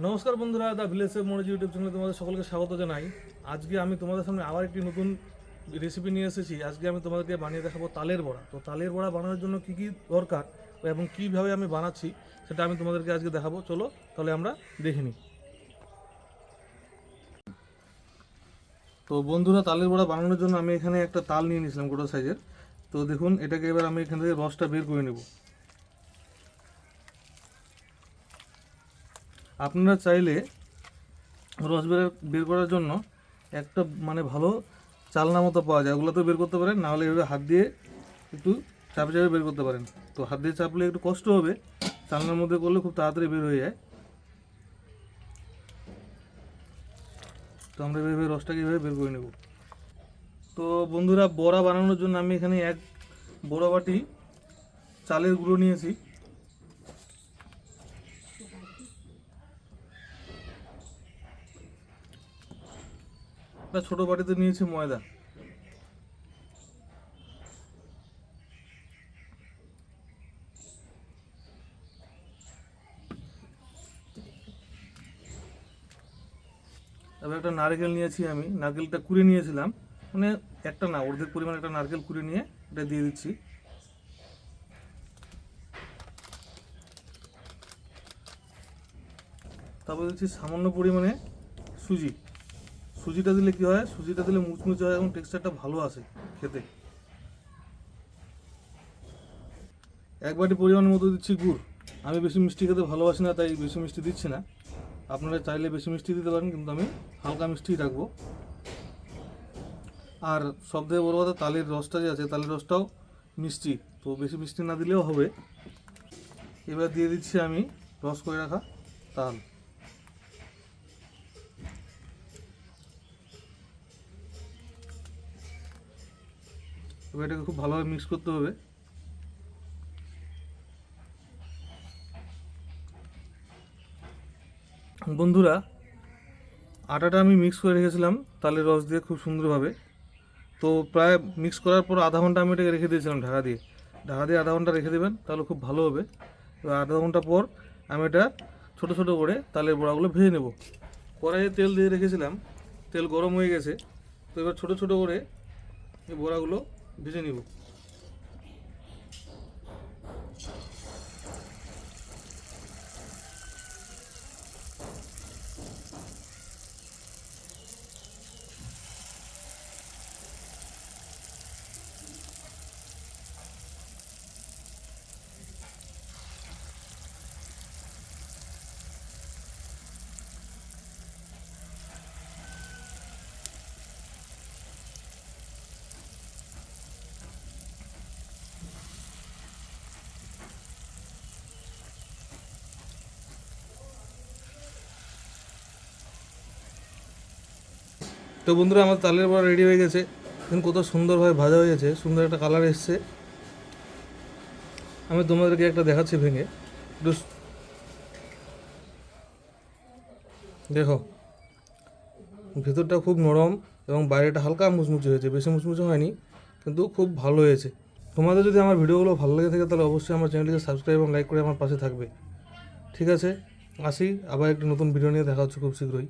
নমস্কার বন্ধুরা, the village মোড় ইউটিউব চ্যানেলে তোমাদের সকলকে স্বাগত জানাই। আজকে আমি তোমাদের সামনে আবার একটি নতুন রেসিপি নিয়ে এসেছি। আজকে আমি তোমাদেরকে বানিয়ে দেখাবো তালের বড়া। তো তালের বড়া বানানোর জন্য কী কী দরকার এবং কীভাবে আমি বানাচ্ছি সেটা আমি তোমাদেরকে আজকে দেখাবো। চলো তাহলে আমরা দেখে নিই। তো বন্ধুরা, তালের বড়া বানানোর জন্য আমি এখানে একটা তাল নিয়ে নিয়েছিলাম গোটা সাইজের। তো দেখুন, এটাকে এবার আমি এখান থেকে রসটা বের করে নেব। আপনারা চাইলে রস বের করার জন্য একটা ভালো চালনা মতো পাওয়া যায়, ওগুলো তো বের করতে পারেন, নাহলে এভাবে হাত দিয়ে একটু চাপে চাপে বের করতে পারেন। তো হাত দিয়ে চাপলে একটু কষ্ট হবে, চালনার মধ্যে করলে খুব তাড়াতাড়ি বের হয়ে যায়। তো আমরা এভাবে রসটাকে এভাবে বের করে নেব। তো বন্ধুরা, বড়া বানানোর জন্য আমি এখানে এক বড় বাটি চালের গুঁড়ো নিয়েছি। ছোটো বাটিতে নিয়েছি ময়দা। তারপর একটা নারকেল নিয়েছি, আমি নারকেলটা কুড়ে নিয়েছিলাম, একটা না, অর্ধেক পরিমাণ একটা নারকেল কুড়ে নিয়ে এটা দিয়ে দিচ্ছি। তারপর দিচ্ছি সামান্য পরিমাণে সুজিটা দিলে কি হয়, সুজিটা দিলে মুচমুচে হয় এবং টেক্সচারটা ভালো আসে খেতে। এক বাটি পরিমাণ মতো দিচ্ছি গুড়। আমি বেশি মিষ্টি খেতে ভালোবাসি না, তাই বেশি মিষ্টি দিচ্ছি না। আপনারা চাইলে বেশি মিষ্টি দিতে পারেন, কিন্তু আমি হালকা মিষ্টি রাখবো। আর সবথেকে বড় কথা, তালের রসটা যে আছে, তালের রসটাও মিষ্টি, তো বেশি মিষ্টি না দিলেও হবে। এবার দিয়ে দিচ্ছি আমি রস করে রাখা তাল। এবার এটাকে খুব ভালোভাবে মিক্স করতে হবে। বন্ধুরা, আটাটা আমি মিক্স করে রেখেছিলাম তালের রস দিয়ে খুব সুন্দরভাবে। তো প্রায় মিক্স করার পর আধা ঘন্টা আমি এটাকে রেখে দিয়েছিলাম ঢাকা দিয়ে আধা ঘন্টা রেখে দেবেন, তাহলে খুব ভালো হবে। এবার আধা ঘন্টা পর আমি এটা ছোটো ছোটো করে তালের বড়াগুলো ভেজে নেব। কড়াইয়ে তেল দিয়ে রেখেছিলাম, তেল গরম হয়ে গেছে। তো এবার ছোটো ছোটো করে এই বড়াগুলো ভেজে নিব। তো বন্ধুরা, আমার তালের বড়া রেডি হয়ে গেছে। দেখুন কত সুন্দরভাবে ভাজা হয়ে গেছে, সুন্দর একটা কালার এসছে। আমি তোমাদেরকে একটা দেখাচ্ছি ভেঙে, একটু দেখো। ভেতরটা খুব নরম এবং বাইরেটা হালকা মুচমুচে হয়েছে, বেশি মুচমুচে হয়নি, কিন্তু খুব ভালো হয়েছে। তোমাদের যদি আমার ভিডিওগুলো ভালো লেগে থাকে, তাহলে অবশ্যই আমার চ্যানেলটিকে সাবস্ক্রাইব এবং লাইক করে আমার পাশে থাকবে। ঠিক আছে, আসি, আবার একটি নতুন ভিডিও নিয়ে দেখা হচ্ছে খুব শীঘ্রই।